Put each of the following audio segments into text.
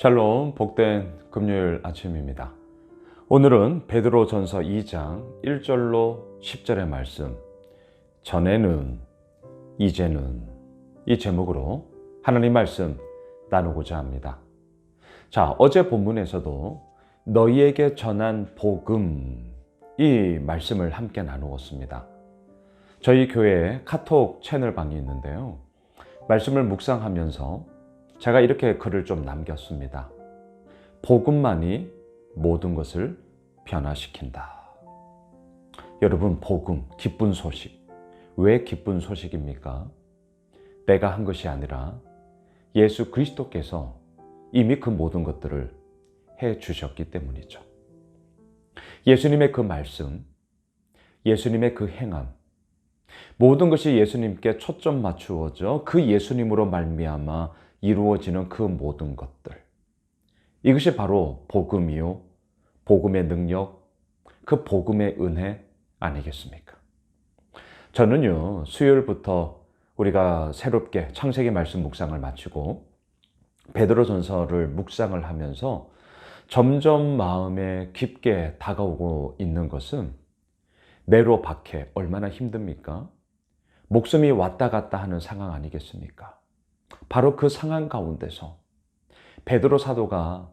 샬롬, 복된 금요일 아침입니다. 오늘은 베드로전서 2장 1절로 10절의 말씀, 전에는, 이제는, 이 제목으로 하나님 말씀 나누고자 합니다. 자, 어제 본문에서도 너희에게 전한 복음, 이 말씀을 함께 나누었습니다. 저희 교회에 카톡 채널방이 있는데요. 말씀을 묵상하면서 제가 이렇게 글을 좀 남겼습니다. 복음만이 모든 것을 변화시킨다. 여러분, 복음, 기쁜 소식. 왜 기쁜 소식입니까? 내가 한 것이 아니라 예수 그리스도께서 이미 그 모든 것들을 해 주셨기 때문이죠. 예수님의 그 말씀, 예수님의 그 행함, 모든 것이 예수님께 초점 맞추어져 그 예수님으로 말미암아 이루어지는 그 모든 것들. 이것이 바로 복음이요, 복음의 능력, 그 복음의 은혜 아니겠습니까? 저는요, 수요일부터 우리가 새롭게 창세기 말씀 묵상을 마치고 베드로전서를 묵상을 하면서 점점 마음에 깊게 다가오고 있는 것은 내로 밖에 얼마나 힘듭니까? 목숨이 왔다 갔다 하는 상황 아니겠습니까? 바로 그 상황 가운데서 베드로 사도가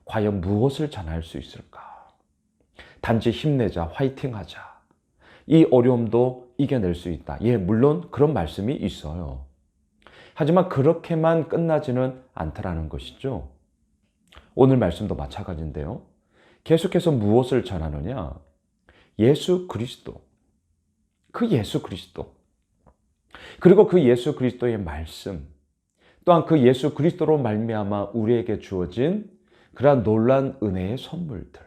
과연 무엇을 전할 수 있을까? 단지 힘내자, 화이팅하자. 이 어려움도 이겨낼 수 있다. 예, 물론 그런 말씀이 있어요. 하지만 그렇게만 끝나지는 않더라는 것이죠. 오늘 말씀도 마찬가지인데요. 계속해서 무엇을 전하느냐? 예수 그리스도. 그 예수 그리스도. 그리고 그 예수 그리스도의 말씀. 또한 그 예수 그리스도로 말미암아 우리에게 주어진 그러한 놀라운 은혜의 선물들.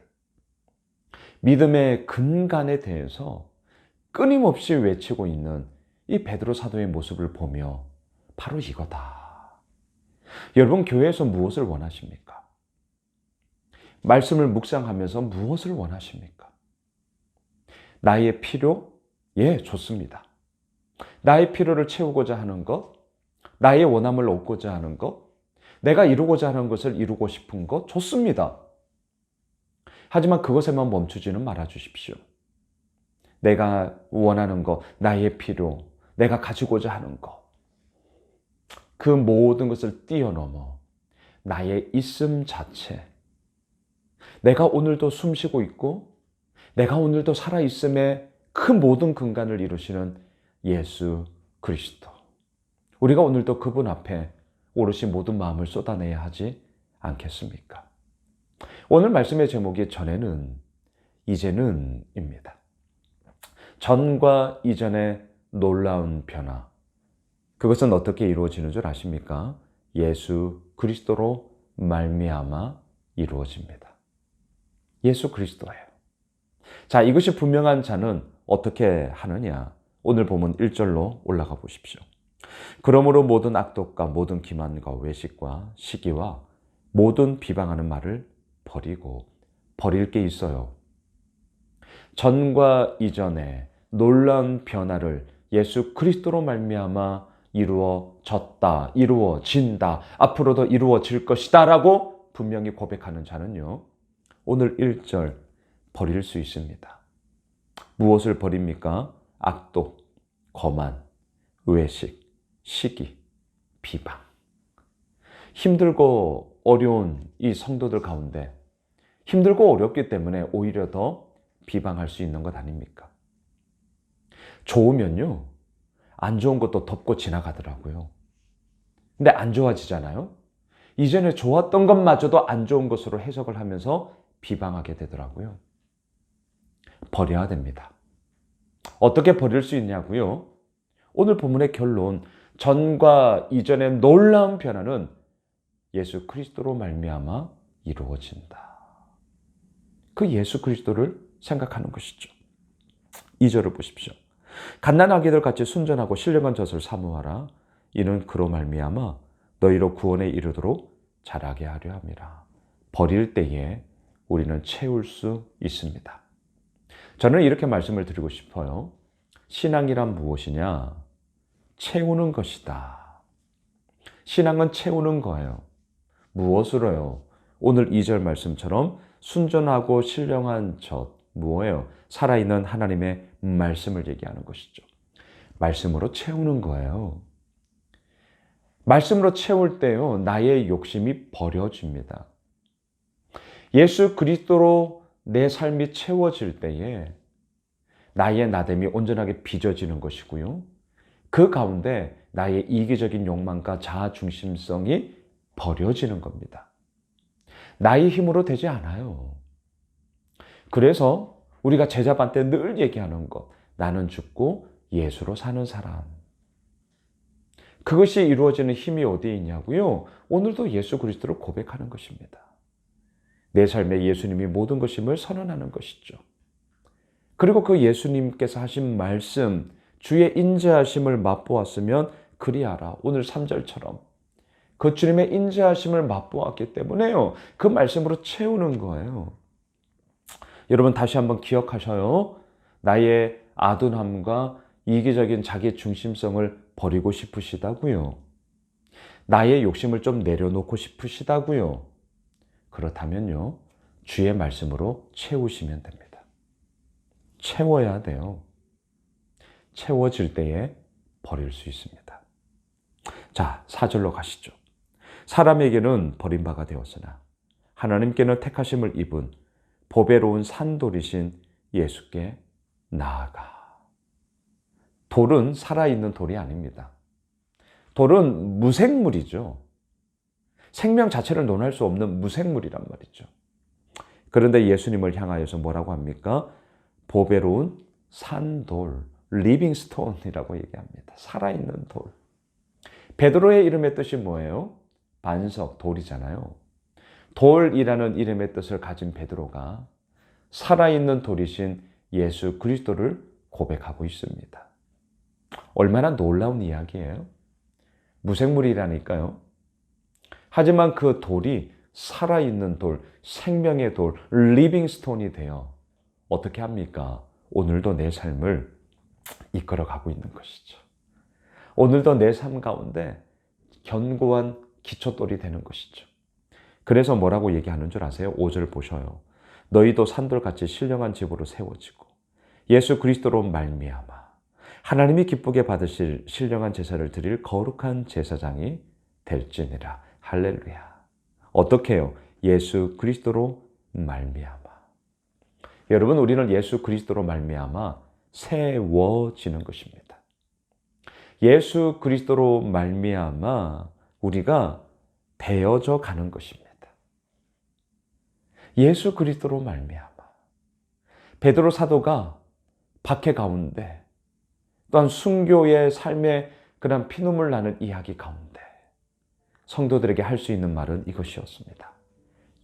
믿음의 근간에 대해서 끊임없이 외치고 있는 이 베드로 사도의 모습을 보며 바로 이거다. 여러분, 교회에서 무엇을 원하십니까? 말씀을 묵상하면서 무엇을 원하십니까? 나의 필요? 예, 좋습니다. 나의 필요를 채우고자 하는 것, 나의 원함을 얻고자 하는 것, 내가 이루고자 하는 것을 이루고 싶은 것, 좋습니다. 하지만 그것에만 멈추지는 말아 주십시오. 내가 원하는 것, 나의 필요, 내가 가지고자 하는 것, 그 모든 것을 뛰어넘어 나의 있음 자체, 내가 오늘도 숨쉬고 있고 내가 오늘도 살아있음의 그 모든 근간을 이루시는 예수 그리스도. 우리가 오늘도 그분 앞에 오롯이 모든 마음을 쏟아내야 하지 않겠습니까? 오늘 말씀의 제목이 전에는, 이제는 입니다. 전과 이전의 놀라운 변화. 그것은 어떻게 이루어지는 줄 아십니까? 예수 그리스도로 말미암아 이루어집니다. 예수 그리스도예요. 자, 이것이 분명한 자는 어떻게 하느냐? 오늘 보면 1절로 올라가 보십시오. 그러므로 모든 악독과 모든 기만과 외식과 시기와 모든 비방하는 말을 버리고, 버릴 게 있어요. 전과 이전에 놀라운 변화를 예수 그리스도로 말미암아 이루어졌다, 이루어진다, 앞으로도 이루어질 것이다 라고 분명히 고백하는 자는요, 오늘 1절 버릴 수 있습니다. 무엇을 버립니까? 악독, 거만, 외식, 시기, 비방. 힘들고 어려운 이 성도들 가운데 힘들고 어렵기 때문에 오히려 더 비방할 수 있는 것 아닙니까? 좋으면요, 안 좋은 것도 덮고 지나가더라고요. 근데 안 좋아지잖아요? 이전에 좋았던 것마저도 안 좋은 것으로 해석을 하면서 비방하게 되더라고요. 버려야 됩니다. 어떻게 버릴 수 있냐고요? 오늘 본문의 결론, 전과 이전의 놀라운 변화는 예수 그리스도로 말미암아 이루어진다. 그 예수 그리스도를 생각하는 것이죠. 2절을 보십시오. 갓난아기들 같이 순전하고 신령한 젖을 사모하라. 이는 그로 말미암아 너희로 구원에 이르도록 자라게 하려 함이라. 버릴 때에 우리는 채울 수 있습니다. 저는 이렇게 말씀을 드리고 싶어요. 신앙이란 무엇이냐? 채우는 것이다. 신앙은 채우는 거예요. 무엇으로요? 오늘 2절 말씀처럼 순전하고 신령한 젖, 뭐예요? 살아있는 하나님의 말씀을 얘기하는 것이죠. 말씀으로 채우는 거예요. 말씀으로 채울 때요, 나의 욕심이 버려집니다. 예수 그리스도로 내 삶이 채워질 때에 나의 나됨이 온전하게 빚어지는 것이고요. 그 가운데 나의 이기적인 욕망과 자아 중심성이 버려지는 겁니다. 나의 힘으로 되지 않아요. 그래서 우리가 제자반 때 늘 얘기하는 것, 나는 죽고 예수로 사는 사람. 그것이 이루어지는 힘이 어디에 있냐고요? 오늘도 예수 그리스도를 고백하는 것입니다. 내 삶에 예수님이 모든 것임을 선언하는 것이죠. 그리고 그 예수님께서 하신 말씀, 주의 인자하심을 맛보았으면 그리하라. 오늘 3절처럼 그 주님의 인자하심을 맛보았기 때문에요. 그 말씀으로 채우는 거예요. 여러분 다시 한번 기억하셔요. 나의 아둔함과 이기적인 자기 중심성을 버리고 싶으시다고요. 나의 욕심을 좀 내려놓고 싶으시다고요. 그렇다면요, 주의 말씀으로 채우시면 됩니다. 채워야 돼요. 채워질 때에 버릴 수 있습니다. 자, 4절로 가시죠. 사람에게는 버림바가 되었으나 하나님께는 택하심을 입은 보배로운 산돌이신 예수께 나아가. 돌은 살아있는 돌이 아닙니다. 돌은 무생물이죠. 생명 자체를 논할 수 없는 무생물이란 말이죠. 그런데 예수님을 향하여서 뭐라고 합니까? 보배로운 산돌, 리빙스톤이라고 얘기합니다. 살아있는 돌. 베드로의 이름의 뜻이 뭐예요? 반석, 돌이잖아요. 돌이라는 이름의 뜻을 가진 베드로가 살아있는 돌이신 예수 그리스도를 고백하고 있습니다. 얼마나 놀라운 이야기예요? 무생물이라니까요. 하지만 그 돌이 살아있는 돌, 생명의 돌, 리빙스톤이 되어 어떻게 합니까? 오늘도 내 삶을 이끌어가고 있는 것이죠. 오늘도 내 삶 가운데 견고한 기초돌이 되는 것이죠. 그래서 뭐라고 얘기하는 줄 아세요? 5절 보셔요. 너희도 산돌같이 신령한 집으로 세워지고 예수 그리스도로 말미암아 하나님이 기쁘게 받으실 신령한 제사를 드릴 거룩한 제사장이 될지니라. 할렐루야. 어떻게 해요? 예수 그리스도로 말미암아. 여러분, 우리는 예수 그리스도로 말미암아 세워지는 것입니다. 예수 그리스도로 말미암아 우리가 되어져 가는 것입니다. 예수 그리스도로 말미암아. 베드로 사도가 박해 가운데 또한 순교의 삶의 그런 피눈물 나는 이야기 가운데 성도들에게 할 수 있는 말은 이것이었습니다.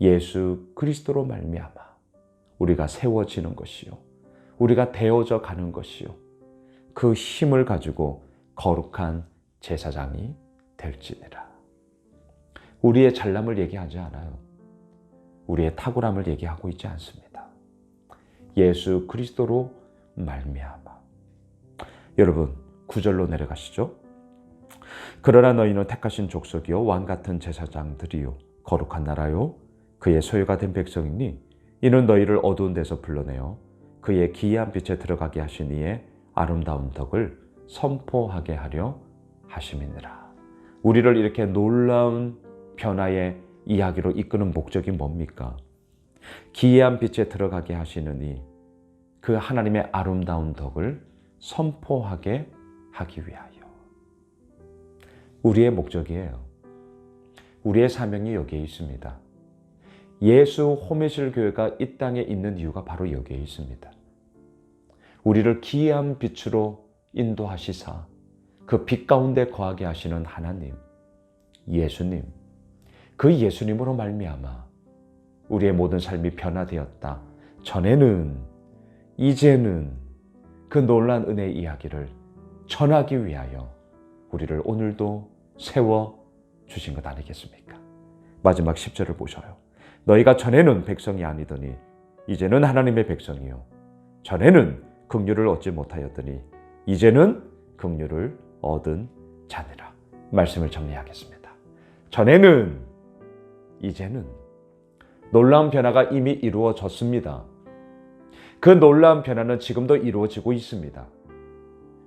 예수 그리스도로 말미암아 우리가 세워지는 것이요, 우리가 되어져 가는 것이요, 그 힘을 가지고 거룩한 제사장이 될지니라. 우리의 잘남을 얘기하지 않아요. 우리의 탁월함을 얘기하고 있지 않습니다. 예수 그리스도로 말미암아. 여러분 9절로 내려가시죠. 그러나 너희는 택하신 족속이요 왕같은 제사장들이요 거룩한 나라요 그의 소유가 된 백성이니 이는 너희를 어두운 데서 불러내어 그의 기이한 빛에 들어가게 하신 이의 아름다운 덕을 선포하게 하려 하심이니라. 우리를 이렇게 놀라운 변화의 이야기로 이끄는 목적이 뭡니까? 기이한 빛에 들어가게 하시는 이 그 하나님의 아름다운 덕을 선포하게 하기 위하여. 우리의 목적이에요. 우리의 사명이 여기에 있습니다. 예수 호메실 교회가 이 땅에 있는 이유가 바로 여기에 있습니다. 우리를 기이한 빛으로 인도하시사 그 빛 가운데 거하게 하시는 하나님, 예수님, 그 예수님으로 말미암아 우리의 모든 삶이 변화되었다. 전에는, 이제는 그 놀라운 은혜의 이야기를 전하기 위하여 우리를 오늘도 세워주신 것 아니겠습니까? 마지막 10절을 보셔요. 너희가 전에는 백성이 아니더니 이제는 하나님의 백성이요 전에는 긍휼을 얻지 못하였더니 이제는 긍휼을 얻은 자니라. 말씀을 정리하겠습니다. 전에는, 이제는 놀라운 변화가 이미 이루어졌습니다. 그 놀라운 변화는 지금도 이루어지고 있습니다.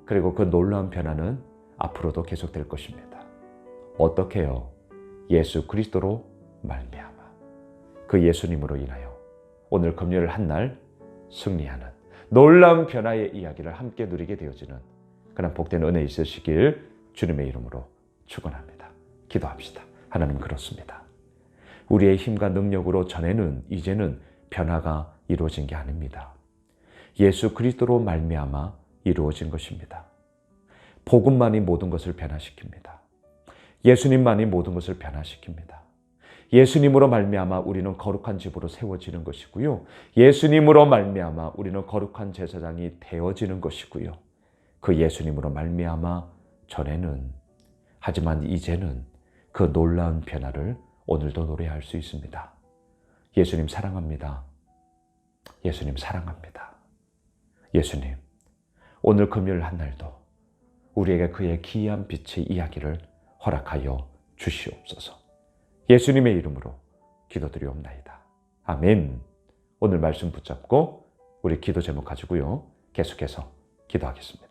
그리고 그 놀라운 변화는 앞으로도 계속될 것입니다. 어떻게요? 예수 그리스도로 말미암아 그 예수님으로 인하여 오늘 금요일 한 날 승리하는 놀라운 변화의 이야기를 함께 누리게 되어지는 그런 복된 은혜 있으시길 주님의 이름으로 축원합니다. 기도합시다. 하나님 그렇습니다. 우리의 힘과 능력으로 전에는 이제는 변화가 이루어진 게 아닙니다. 예수 그리스도로 말미암아 이루어진 것입니다. 복음만이 모든 것을 변화시킵니다. 예수님만이 모든 것을 변화시킵니다. 예수님으로 말미암아 우리는 거룩한 집으로 세워지는 것이고요. 예수님으로 말미암아 우리는 거룩한 제사장이 되어지는 것이고요. 그 예수님으로 말미암아 전에는 하지만 이제는 그 놀라운 변화를 오늘도 노래할 수 있습니다. 예수님 사랑합니다. 예수님 사랑합니다. 예수님 오늘 금요일 한 날도 우리에게 그의 기이한 빛의 이야기를 허락하여 주시옵소서. 예수님의 이름으로 기도드리옵나이다. 아멘. 오늘 말씀 붙잡고 우리 기도 제목 가지고요. 계속해서 기도하겠습니다.